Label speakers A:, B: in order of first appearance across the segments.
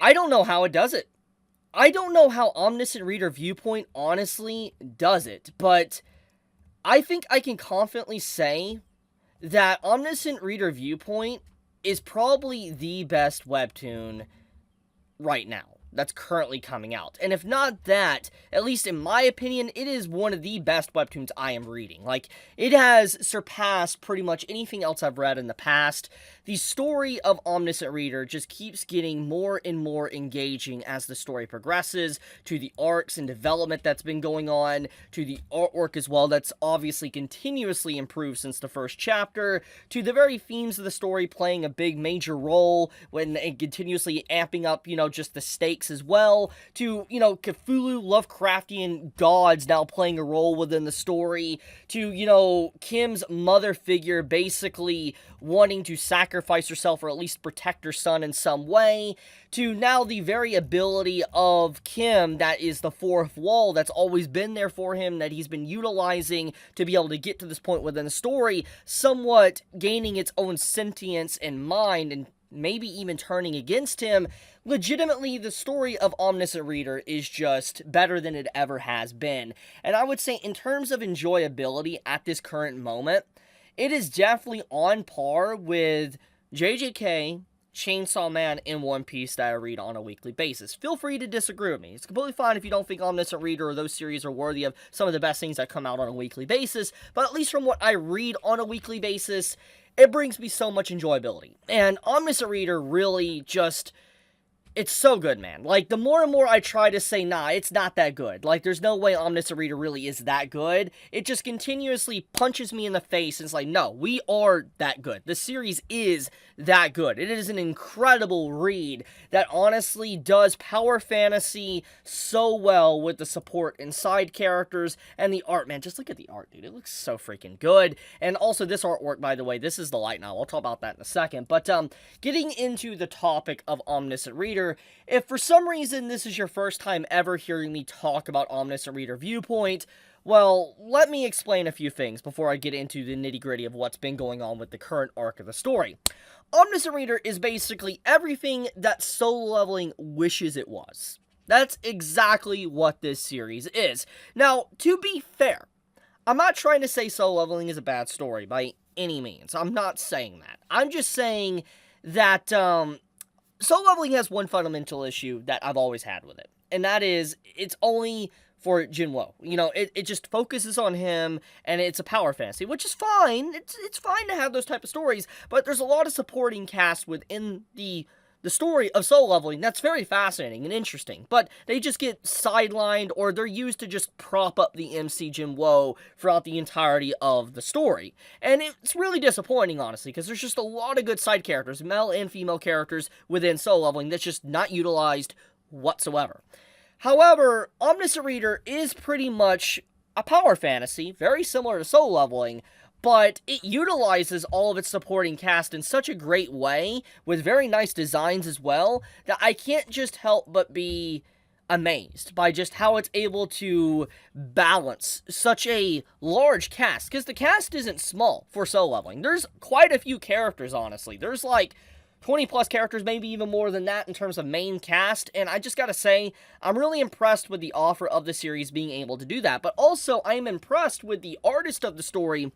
A: I don't know how it does it. I don't know how Omniscient Reader Viewpoint honestly does it, but I think I can confidently say that Omniscient Reader Viewpoint is probably the best webtoon right now that's currently coming out. And if not that, at least in my opinion, it is one of the best webtoons I am reading. Like, it has surpassed pretty much anything else I've read in the past. The story of Omniscient Reader just keeps getting more and more engaging as the story progresses, to the arcs and development that's been going on, to the artwork as well that's obviously continuously improved since the first chapter, to the very themes of the story playing a big major role when it continuously amping up, just the stakes as well, to, Cthulhu Lovecraftian gods now playing a role within the story, to, Kim's mother figure basically wanting to sacrifice herself or at least protect her son in some way, to now the very ability of Kim that is the fourth wall that's always been there for him, that he's been utilizing to be able to get to this point within the story, somewhat gaining its own sentience and mind and maybe even turning against him. Legitimately, the story of Omniscient Reader is just better than it ever has been. And I would say in terms of enjoyability at this current moment, it is definitely on par with JJK, Chainsaw Man, and One Piece that I read on a weekly basis. Feel free to disagree with me. It's completely fine if you don't think Omniscient Reader or those series are worthy of some of the best things that come out on a weekly basis, but at least from what I read on a weekly basis, it brings me so much enjoyability. And Omniscient Reader really just... it's so good, man. Like, the more and more I try to say, nah, it's not that good. Like, there's no way Omniscient Reader really is that good. It just continuously punches me in the face and it's like, no, we are that good. The series is that good. It is an incredible read that honestly does power fantasy so well with the support and side characters and the art, man. Just look at the art, dude. It looks so freaking good. And also this artwork, by the way, this is the light novel. I'll talk about that in a second. But getting into the topic of Omniscient Reader, if for some reason this is your first time ever hearing me talk about Omniscient Reader Viewpoint, well, let me explain a few things before I get into the nitty-gritty of what's been going on with the current arc of the story. Omniscient Reader is basically everything that Solo Leveling wishes it was. That's exactly what this series is. Now, to be fair, I'm not trying to say Solo Leveling is a bad story by any means. I'm not saying that. I'm just saying that, Solo Leveling has one fundamental issue that I've always had with it, and that is, it's only for Jinwo. It just focuses on him, and it's a power fantasy, which is fine. It's fine to have those type of stories, but there's a lot of supporting cast within the story of Solo Leveling that's very fascinating and interesting, but they just get sidelined, or they're used to just prop up the MC Jinwo throughout the entirety of the story. And it's really disappointing, honestly, because there's just a lot of good side characters, male and female characters, within Solo Leveling that's just not utilized whatsoever. However, Omniscient Reader is pretty much a power fantasy, very similar to Solo Leveling, but it utilizes all of its supporting cast in such a great way, with very nice designs as well, that I can't just help but be amazed by just how it's able to balance such a large cast, because the cast isn't small for Solo Leveling. There's quite a few characters, honestly. There's like 20 plus characters, maybe even more than that in terms of main cast, and I just gotta say, I'm really impressed with the offer of the series being able to do that, but also I'm impressed with the artist of the story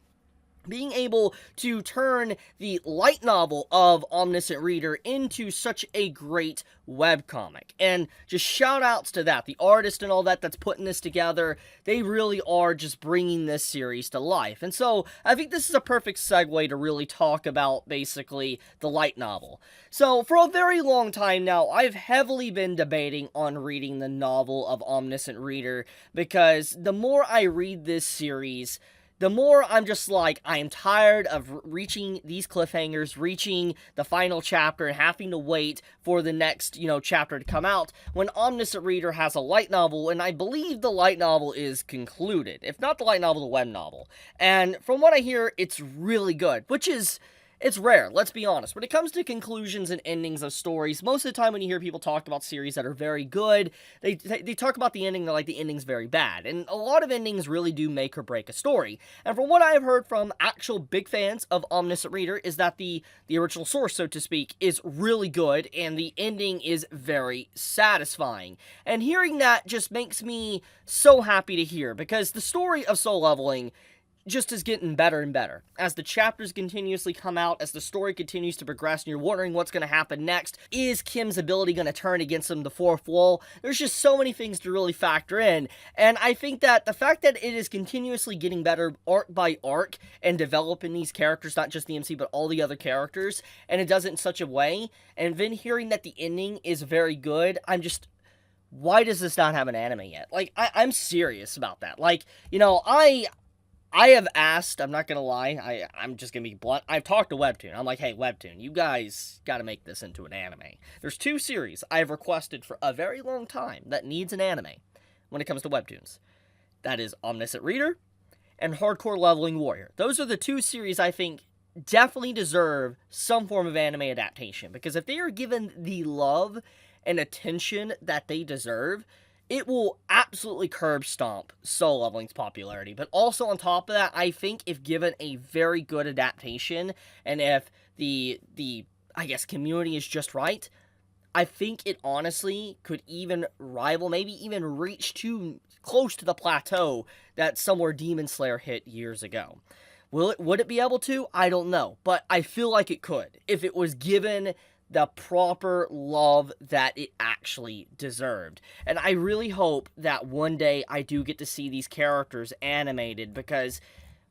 A: being able to turn the light novel of Omniscient Reader into such a great webcomic. And just shout outs to that. The artist and all that's putting this together, they really are just bringing this series to life. And so, I think this is a perfect segue to really talk about, basically, the light novel. So, for a very long time now, I've heavily been debating on reading the novel of Omniscient Reader, because the more I read this series, the more I'm just like, I am tired of reaching these cliffhangers, reaching the final chapter, and having to wait for the next, chapter to come out, when Omniscient Reader has a light novel, and I believe the light novel is concluded. If not the light novel, the web novel. And from what I hear, it's really good, which is It's rare, let's be honest. When it comes to conclusions and endings of stories, most of the time when you hear people talk about series that are very good, they talk about the ending, they're like the ending's very bad. And a lot of endings really do make or break a story. And from what I have heard from actual big fans of Omniscient Reader is that the original source, so to speak, is really good and the ending is very satisfying. And hearing that just makes me so happy to hear, because the story of Soul Leveling just is getting better and better. As the chapters continuously come out, as the story continues to progress, and you're wondering what's going to happen next. Is Kim's ability going to turn against him the fourth wall? There's just so many things to really factor in, and I think that the fact that it is continuously getting better arc by arc, and developing these characters, not just the MC, but all the other characters, and it does it in such a way, and then hearing that the ending is very good, I'm just... why does this not have an anime yet? Like, I'm serious about that. Like, you know, I have asked, I'm not gonna lie, I'm just gonna be blunt, I've talked to Webtoon. I'm like, hey, Webtoon, you guys gotta make this into an anime. There's 2 series I've requested for a very long time that needs an anime when it comes to Webtoons. That is Omniscient Reader and Hardcore Leveling Warrior. Those are the 2 series I think definitely deserve some form of anime adaptation, because if they are given the love and attention that they deserve, it will absolutely curb stomp Soul Leveling's popularity. But also on top of that, I think if given a very good adaptation, and if the I guess community is just right, I think it honestly could even rival, maybe even reach too close to the plateau that somewhere Demon Slayer hit years ago. Would it be able to? I don't know, but I feel like it could if it was given the proper love that it actually deserved. And I really hope that one day I do get to see these characters animated, because,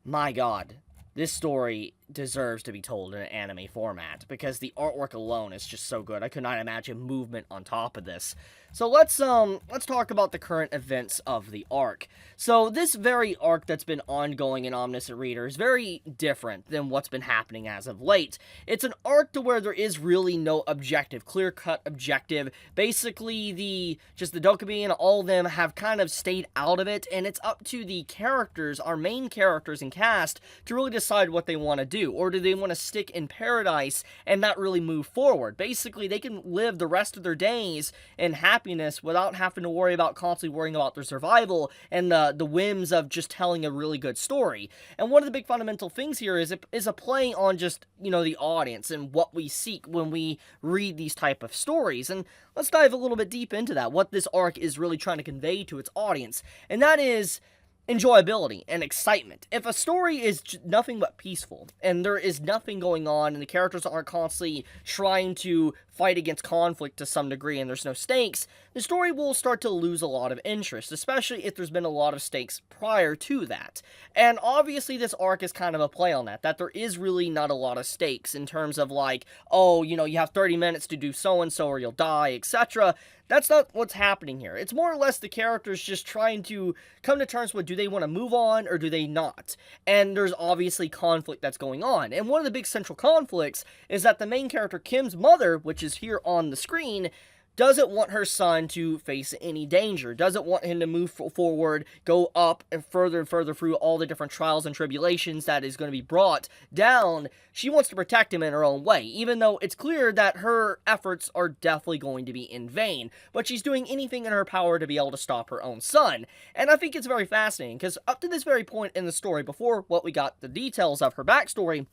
A: my god, this story deserves to be told in an anime format, because the artwork alone is just so good. I could not imagine movement on top of this. So let's talk about the current events of the arc. So this very arc that's been ongoing in Omniscient Reader is very different than what's been happening as of late. It's an arc to where there is really no objective, clear-cut objective. Basically, the Dokkaebi and all of them have kind of stayed out of it, and it's up to the characters, our main characters and cast, to really decide what they want to do. Or do they want to stick in paradise and not really move forward? Basically, they can live the rest of their days in happiness without having to worry about constantly worrying about their survival and the whims of just telling a really good story. And one of the big fundamental things here is a play on just, you know, the audience and what we seek when we read these type of stories. And let's dive a little bit deep into that, what this arc is really trying to convey to its audience. And that is enjoyability and excitement. If a story is nothing but peaceful, and there is nothing going on, and the characters aren't constantly trying to fight against conflict to some degree, and there's no stakes, the story will start to lose a lot of interest, especially if there's been a lot of stakes prior to that. And obviously this arc is kind of a play on that there is really not a lot of stakes in terms of like, oh, you know, you have 30 minutes to do so-and-so or you'll die, etc. That's not what's happening here. It's more or less the characters just trying to come to terms with, do they want to move on or do they not? And there's obviously conflict that's going on. And one of the big central conflicts is that the main character, Kim's mother, which is here on the screen, doesn't want her son to face any danger, doesn't want him to move forward, go up and further through all the different trials and tribulations that is going to be brought down. She wants to protect him in her own way, even though it's clear that her efforts are definitely going to be in vain. But she's doing anything in her power to be able to stop her own son. And I think it's very fascinating, because up to this very point in the story, before what we got the details of her backstory,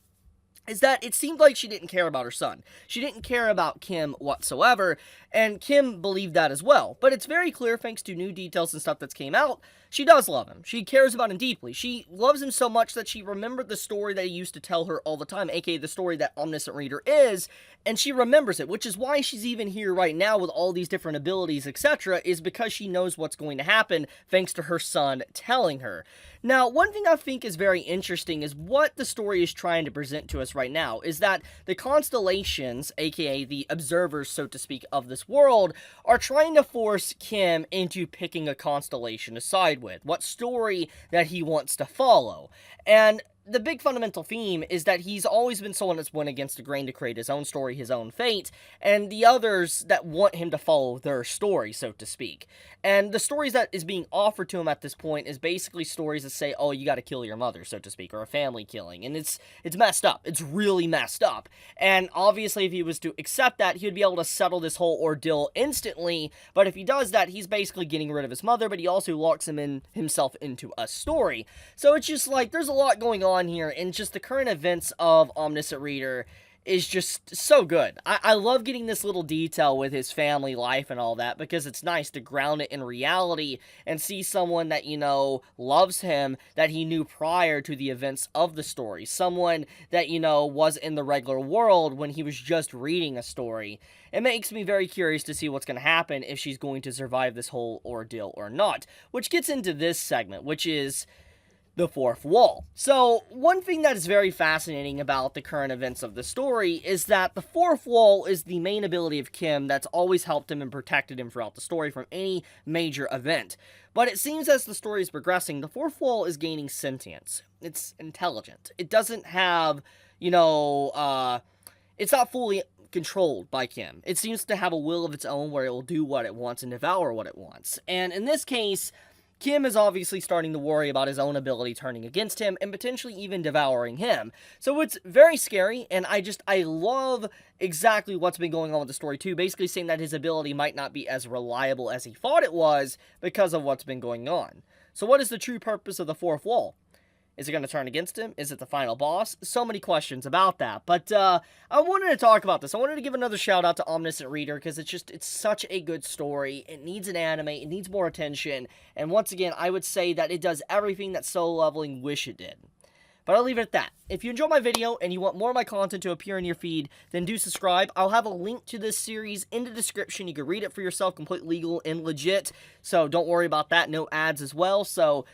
A: is that it seemed like she didn't care about her son. She didn't care about Kim whatsoever, and Kim believed that as well. But it's very clear, thanks to new details and stuff that's came out, she does love him. She cares about him deeply. She loves him so much that she remembered the story that he used to tell her all the time, aka the story that Omniscient Reader is, and she remembers it, which is why she's even here right now with all these different abilities, etc., is because she knows what's going to happen, thanks to her son telling her. Now, one thing I think is very interesting is what the story is trying to present to us right now, is that the constellations, aka the observers, so to speak, of this world, are trying to force Kim into picking a constellation to side with, what story that he wants to follow. And the big fundamental theme is that he's always been someone that's went against the grain to create his own story, his own fate, and the others that want him to follow their story, so to speak. And the stories that is being offered to him at this point is basically stories that say, oh, you gotta kill your mother, so to speak, or a family killing. And it's messed up. It's really messed up. And obviously, if he was to accept that, he would be able to settle this whole ordeal instantly. But if he does that, he's basically getting rid of his mother, but he also locks himself into a story. So it's just like, there's a lot going on here, and just the current events of Omniscient Reader is just so good. I love getting this little detail with his family life and all that, because it's nice to ground it in reality and see someone that, you know, loves him, that he knew prior to the events of the story. Someone that, you know, was in the regular world when he was just reading a story. It makes me very curious to see what's going to happen, if she's going to survive this whole ordeal or not. Which gets into this segment, which is the fourth wall. So, one thing that is very fascinating about the current events of the story is that the fourth wall is the main ability of Kim that's always helped him and protected him throughout the story from any major event. But it seems as the story is progressing, the fourth wall is gaining sentience. It's intelligent. It doesn't have, you know, it's not fully controlled by Kim. It seems to have a will of its own where it will do what it wants and devour what it wants. And in this case, Kim is obviously starting to worry about his own ability turning against him and potentially even devouring him. So it's very scary, and I love exactly what's been going on with the story too, basically saying that his ability might not be as reliable as he thought it was because of what's been going on. So what is the true purpose of the fourth wall? Is it going to turn against him? Is it the final boss? So many questions about that. But I wanted to talk about this. I wanted to give another shout out to Omniscient Reader, because it's such a good story. It needs an anime. It needs more attention. And once again, I would say that it does everything that Solo Leveling wish it did. But I'll leave it at that. If you enjoyed my video and you want more of my content to appear in your feed, then do subscribe. I'll have a link to this series in the description. You can read it for yourself, completely legal and legit. So don't worry about that. No ads as well. So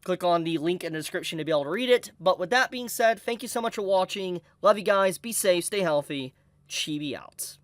A: click on the link in the description to be able to read it. But with that being said, thank you so much for watching. Love you guys. Be safe. Stay healthy. Chibi out.